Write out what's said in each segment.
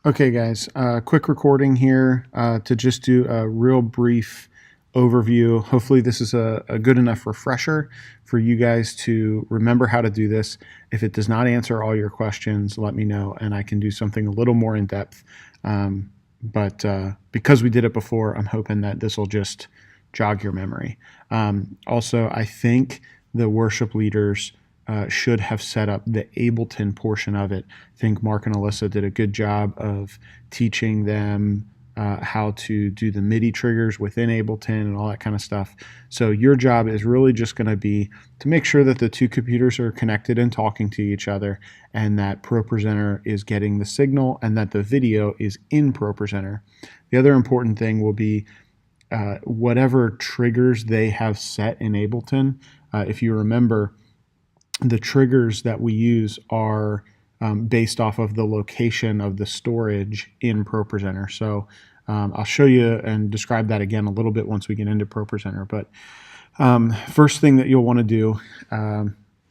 Okay, guys, quick recording here to just do a real brief overview. Hopefully this is a good enough refresher for you guys to remember how to do this. If it does not answer all your questions, let me know and I can do something a little more in depth. But because we did it before, I'm hoping that this will just jog your memory. Also, I think the worship leaders should have set up the Ableton portion of it. I think Mark and Alyssa did a good job of teaching them how to do the Midi triggers within Ableton and all that kind of stuff. So your job is really just going to be to make sure that the two computers are connected and talking to each other, and that ProPresenter is getting the signal, and that the video is in ProPresenter. The other important thing will be whatever triggers they have set in Ableton. If you remember, the triggers that we use are based off of the location of the storage in ProPresenter. So I'll show you and describe that again a little bit once we get into ProPresenter. But first thing that you'll want to do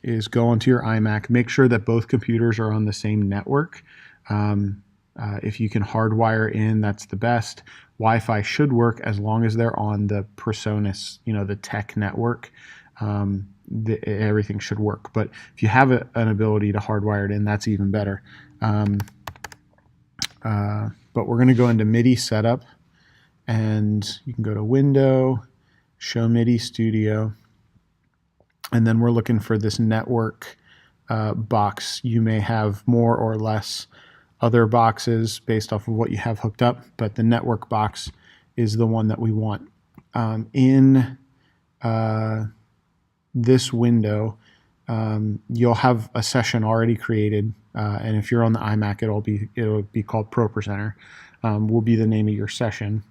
is go onto your iMac. Make sure that both computers are on the same network. If you can hardwire in, that's the best. Wi-Fi should work as long as they're on the PreSonus, the tech network. Everything should work. But if you have an ability to hardwire it in, that's even better. But we're going to go into MIDI setup, and you can go to Window, Show MIDI Studio, and then we're looking for this network box. You may have more or less other boxes based off of what you have hooked up, but the network box is the one that we want. In this window, you'll have a session already created, and if you're on the iMac, it'll be called ProPresenter. Will be the name of your session.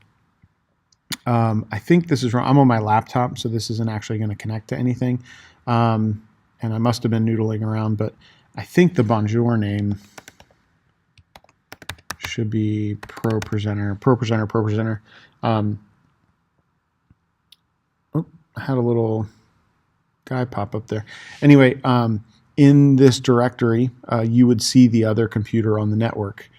I think this is wrong. I'm on my laptop, so this isn't actually going to connect to anything, and I must have been noodling around, but I think the Bonjour name should be ProPresenter. I had a little guy pop up there. Anyway, in this directory, you would see the other computer on the network,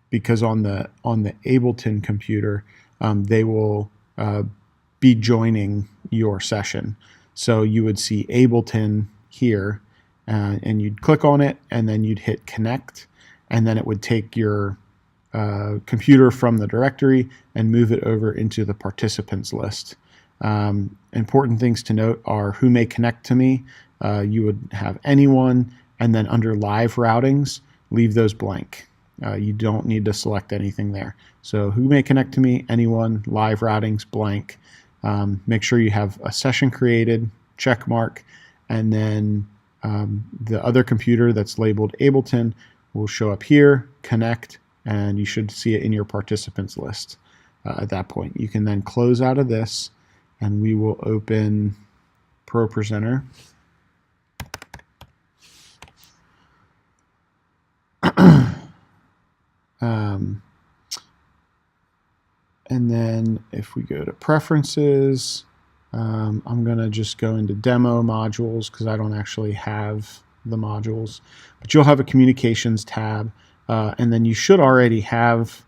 because on the Ableton computer, they will be joining your session. So you would see Ableton here, and you'd click on it, and then you'd hit connect, and then it would take your computer from the directory and move it over into the participants list. Important things to note are who may connect to me. You would have anyone, and then under live routings, leave those blank. You don't need to select anything there. So who may connect to me, anyone, live routings, blank. Make sure you have a session created, check mark, and then the other computer that's labeled Ableton will show up here, connect, and you should see it in your participants list at that point. You can then close out of this, and we will open ProPresenter. And then if we go to Preferences, I'm going to just go into Demo Modules because I don't actually have the modules. But you'll have a Communications tab, and then you should already have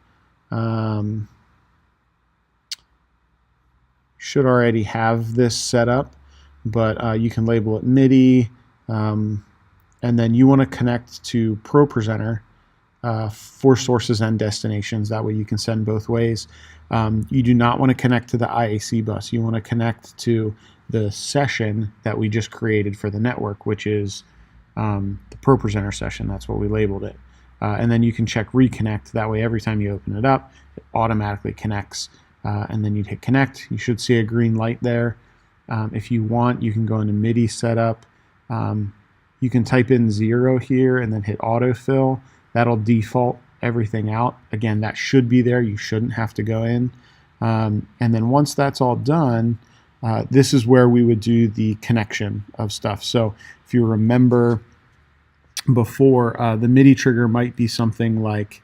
this set up, but you can label it MIDI, and then you want to connect to ProPresenter for sources and destinations. That way you can send both ways. You do not want to connect to the IAC bus. You want to connect to the session that we just created for the network, which is the ProPresenter session. That's what we labeled it. And then you can check reconnect. That way every time you open it up, it automatically connects. And then you'd hit connect. You should see a green light there. If you want, you can go into MIDI setup. You can type in 0 here and then hit autofill. That'll default everything out. Again, that should be there. You shouldn't have to go in. And then once that's all done, this is where we would do the connection of stuff. So if you remember before, the MIDI trigger might be something like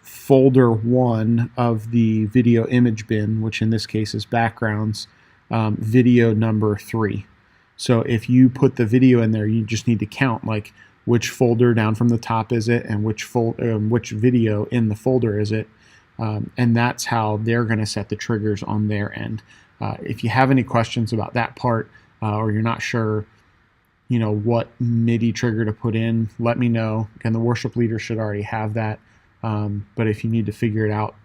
folder 1 of the video image bin, which in this case is backgrounds, video number 3. So if you put the video in there, you just need to count like which folder down from the top is it, and which video in the folder is it. And that's how they're going to set the triggers on their end. If you have any questions about that part, or you're not sure, what MIDI trigger to put in, let me know. Again, the worship leader should already have that. But if you need to figure it out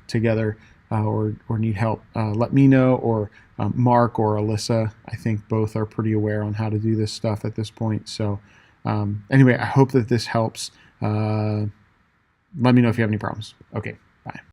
together or need help, let me know, or Mark or Alyssa. I think both are pretty aware on how to do this stuff at this point. So anyway, I hope that this helps. Let me know if you have any problems. Okay. Bye.